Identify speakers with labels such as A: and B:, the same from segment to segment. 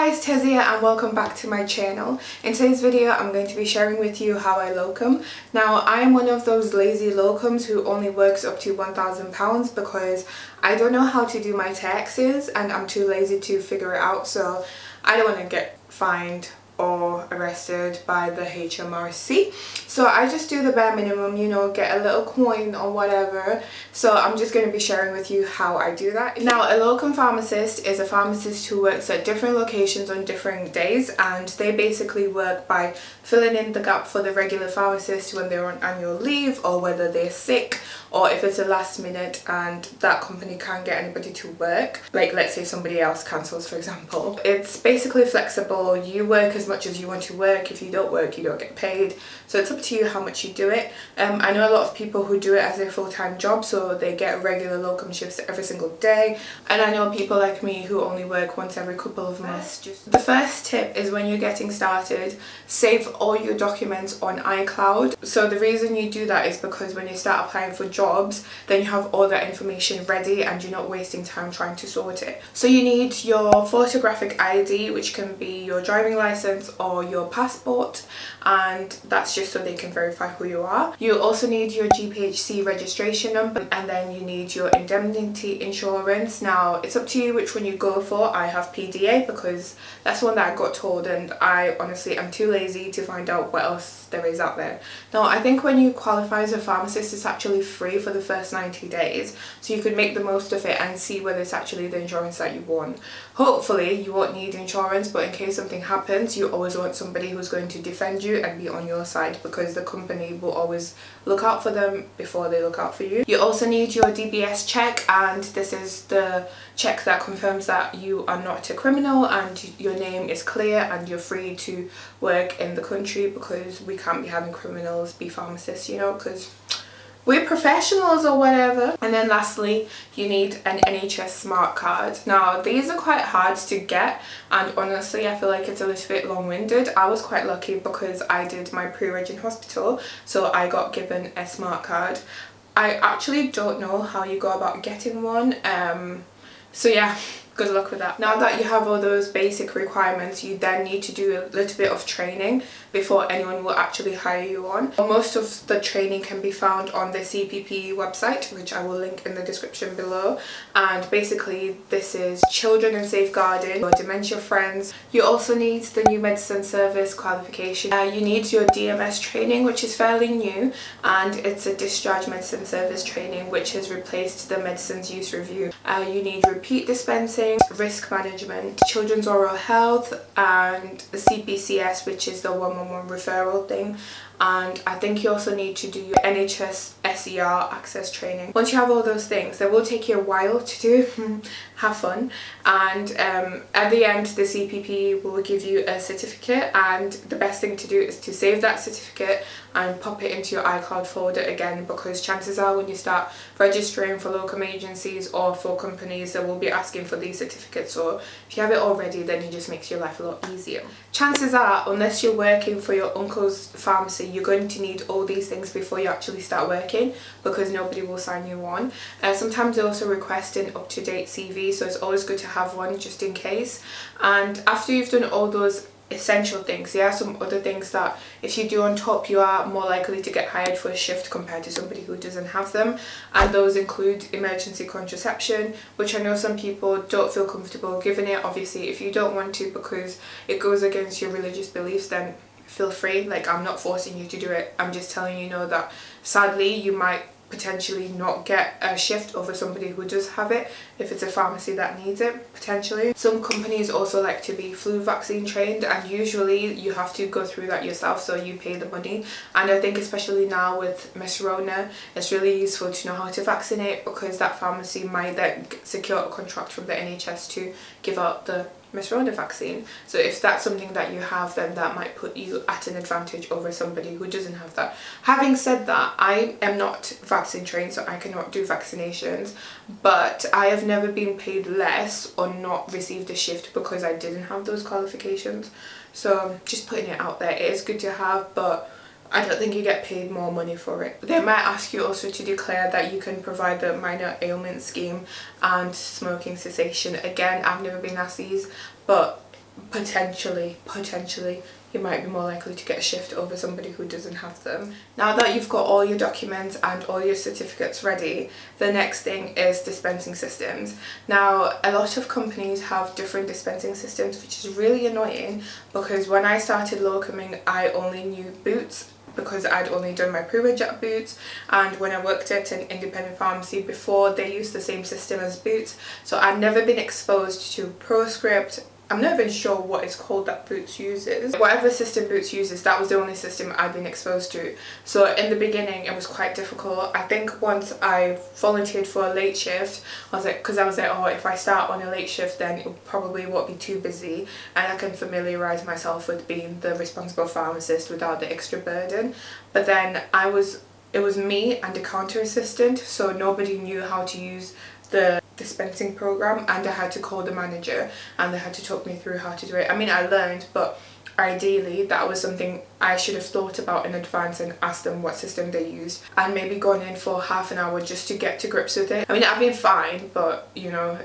A: guys, Tez here and welcome back to my channel. In today's video I'm going to be sharing with you how I locum. Now I am one of those lazy locums who only works up to £1,000 because I don't know how to do my taxes and I'm too lazy to figure it out, so I don't want to get fined or arrested by the HMRC. So I just do the bare minimum, you know, get a little coin or whatever. So I'm just going to be sharing with you how I do that. Now, a locum pharmacist is a pharmacist who works at different locations on different days, and they basically work by filling in the gap for the regular pharmacist when they're on annual leave or whether they're sick, or if it's a last minute and that company can't get anybody to work, like let's say somebody else cancels, for example. It's basically flexible. You work as much as you want to work. If you don't work, you don't get paid, so it's up to you how much you do it. I know a lot of people who do it as their full-time job, so they get regular locum shifts every single day, and I know people like me who only work once every couple of months. The first tip is when you're getting started, save all your documents on Icloud. So the reason you do that is because when you start applying for jobs, then you have all that information ready and you're not wasting time trying to sort it. So you need your photographic ID, which can be your driving license or your passport, and that's just so they can verify who you are. You also need your GPHC registration number, and then you need your indemnity insurance. Now it's up to you which one you go for. I have PDA because that's one that I got told, and I honestly am too lazy to find out what else there is out there. Now I think when you qualify as a pharmacist, it's actually free for the first 90 days, so you could make the most of it and see whether it's actually the insurance that you want. Hopefully you won't need insurance, but in case something happens, you always want somebody who's going to defend you and be on your side, because the company will always look out for them before they look out for you. You also need your Dbs check, and this is the check that confirms that you are not a criminal and your name is clear and you're free to work in the country, because we can't be having criminals be pharmacists, you know, because we're professionals or whatever. And then lastly, you need an NHS smart card. Now these are quite hard to get, and honestly I feel like it's a little bit long-winded. I was quite lucky because I did my pre-reg in hospital, so I got given a smart card. I actually don't know how you go about getting one, so yeah, good luck with that. Now that you have all those basic requirements, you then need to do a little bit of training before anyone will actually hire you on. Most of the training can be found on the CPP website, which I will link in the description below, and basically this is children and safeguarding, or dementia friends. You also need the new medicine service qualification. You need your DMS training, which is fairly new, and it's a discharge medicine service training which has replaced the medicines use review. You need repeat dispensing, risk management, children's oral health, and the CPCS, which is the 111 referral thing. And I think you also need to do your NHS SER access training. Once you have all those things, they will take you a while to do. Have fun. And at the end, the CPP will give you a certificate, and the best thing to do is to save that certificate and pop it into your Icloud folder again, because chances are when you start registering for locum agencies or for companies, they will be asking for these certificates. So if you have it already, then it just makes your life a lot easier. Chances are, unless you're working for your uncle's pharmacy, you're going to need all these things before you actually start working, because nobody will sign you on. Sometimes they also request an up-to-date CV, so it's always good to have one just in case. And after you've done all those essential things, there are some other things that if you do on top, you are more likely to get hired for a shift compared to somebody who doesn't have them, and those include emergency contraception, which I know some people don't feel comfortable giving it. Obviously if you don't want to because it goes against your religious beliefs, then feel free. Like, I'm not forcing you to do it, I'm just telling you know that sadly you might potentially not get a shift over somebody who does have it if it's a pharmacy that needs it, potentially. Some companies also like to be flu vaccine trained, and usually you have to go through that yourself, so you pay the money. And I think especially now with Miss Rona, it's really useful to know how to vaccinate, because that pharmacy might then secure a contract from the NHS to give out the Miss Rona vaccine. So if that's something that you have, then that might put you at an advantage over somebody who doesn't have that. Having said that, I am not vaccine trained, so I cannot do vaccinations, but I have never been paid less or not received a shift because I didn't have those qualifications. So just putting it out there, it is good to have, but I don't think you get paid more money for it. They might ask you also to declare that you can provide the minor ailment scheme and smoking cessation. Again, I've never been asked these, but potentially you might be more likely to get a shift over somebody who doesn't have them. Now that you've got all your documents and all your certificates ready, the next thing is dispensing systems. Now a lot of companies have different dispensing systems, which is really annoying because when I started locuming I only knew Boots because I'd only done my pre-reg at Boots, and when I worked at an independent pharmacy before, they used the same system as Boots, so I'd never been exposed to ProScript. I'm not even sure what it's called that Boots uses. Whatever system Boots uses, that was the only system I'd been exposed to. So in the beginning it was quite difficult. I think once I volunteered for a late shift, I was like, oh, if I start on a late shift then it probably won't be too busy and I can familiarise myself with being the responsible pharmacist without the extra burden. But then it was me and a counter assistant, so nobody knew how to use the dispensing program, and I had to call the manager and they had to talk me through how to do it. I mean, I learned, but ideally that was something I should have thought about in advance and asked them what system they used and maybe gone in for half an hour just to get to grips with it. I mean, I've been fine, but you know,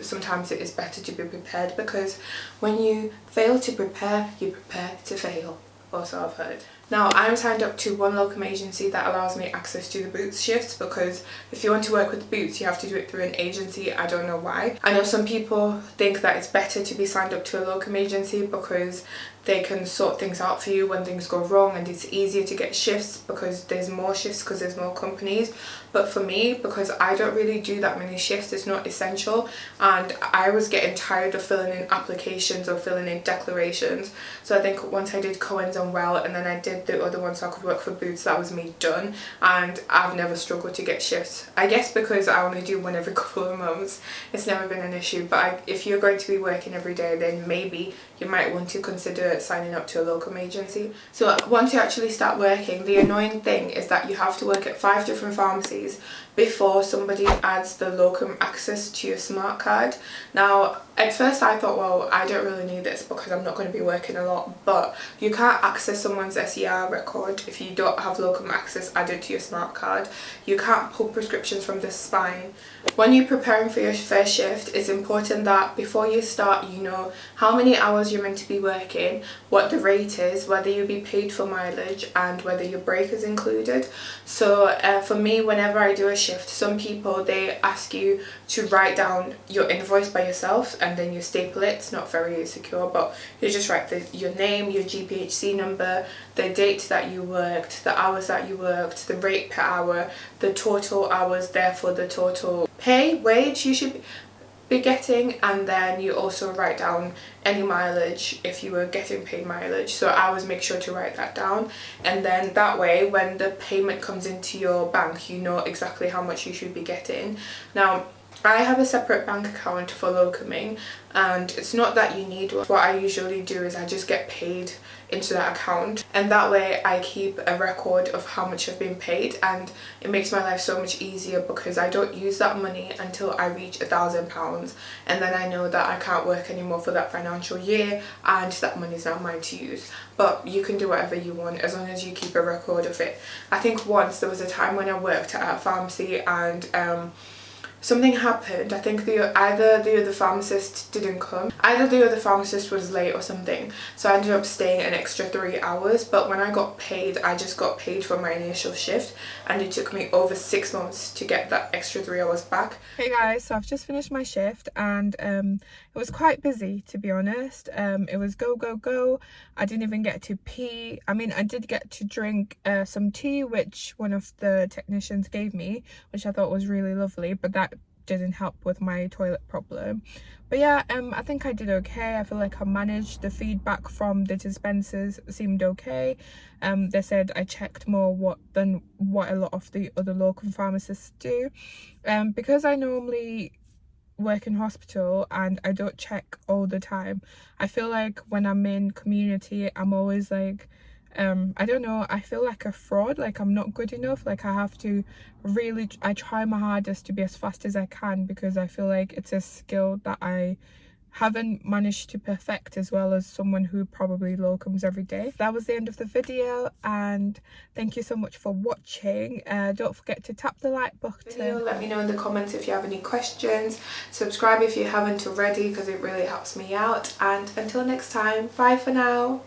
A: sometimes it is better to be prepared, because when you fail to prepare, you prepare to fail. Also, I've heard. Now, I'm signed up to one locum agency that allows me access to the Boots shifts, because if you want to work with Boots you have to do it through an agency. I don't know why. I know some people think that it's better to be signed up to a locum agency because they can sort things out for you when things go wrong, and it's easier to get shifts because there's more shifts because there's more companies. But for me, because I don't really do that many shifts, it's not essential, and I was getting tired of filling in applications or filling in declarations. So I think once I did Cohen's and Well, and then I did the other one so I could work for Boots, that was me done, and I've never struggled to get shifts. I guess because I only do one every couple of months, it's never been an issue. But if you're going to be working every day, then maybe you might want to consider signing up to a locum agency. So once you actually start working, the annoying thing is that you have to work at 5 different pharmacies before somebody adds the locum access to your smart card. Now at first I thought, well, I don't really need this because I'm not going to be working a lot, but you can't access someone's SER record if you don't have locum access added to your smart card. You can't pull prescriptions from the spine. When you're preparing for your first shift, it's important that before you start you know how many hours you're meant to be working, what the rate is, whether you'll be paid for mileage, and whether your break is included. So for me, whenever I do a shift, some people, they ask you to write down your invoice by yourself and then you staple it. It's not very secure, but you just write your name, your GPHC number, the date that you worked, the hours that you worked, the rate per hour, the total hours, therefore the total wage you should be getting, and then you also write down any mileage if you were getting paid mileage. So I always make sure to write that down, and then that way when the payment comes into your bank you know exactly how much you should be getting. Now I have a separate bank account for locuming, and it's not that you need one. What I usually do is I just get paid into that account, and that way I keep a record of how much I've been paid, and it makes my life so much easier because I don't use that money until I reach £1,000, and then I know that I can't work anymore for that financial year and that money's not mine to use. But you can do whatever you want as long as you keep a record of it. I think once there was a time when I worked at a pharmacy and something happened. I think either the other pharmacist didn't come, either the other pharmacist was late or something, so I ended up staying an extra 3 hours. But when I got paid, I just got paid for my initial shift, and it took me over 6 months to get that extra 3 hours back. Hey guys, so I've just finished my shift, and it was quite busy, to be honest. It was go go go. I didn't even get to pee. I mean, I did get to drink some tea, which one of the technicians gave me, which I thought was really lovely, but that didn't help with my toilet problem. But yeah, I think I did okay. I feel like I managed. The feedback from the dispensers seemed okay. They said I checked more than what a lot of the other local pharmacists do, because I normally work in hospital and I don't check all the time. I feel like when I'm in community, I'm always like, I don't know, I feel like a fraud, like I'm not good enough. Like I have to I try my hardest to be as fast as I can, because I feel like it's a skill that I haven't managed to perfect as well as someone who probably locums every day. That was the end of the video, and thank you so much for watching. Don't forget to tap the like button. Let me know in the comments if you have any questions. Subscribe if you haven't already because it really helps me out, and until next time, bye for now.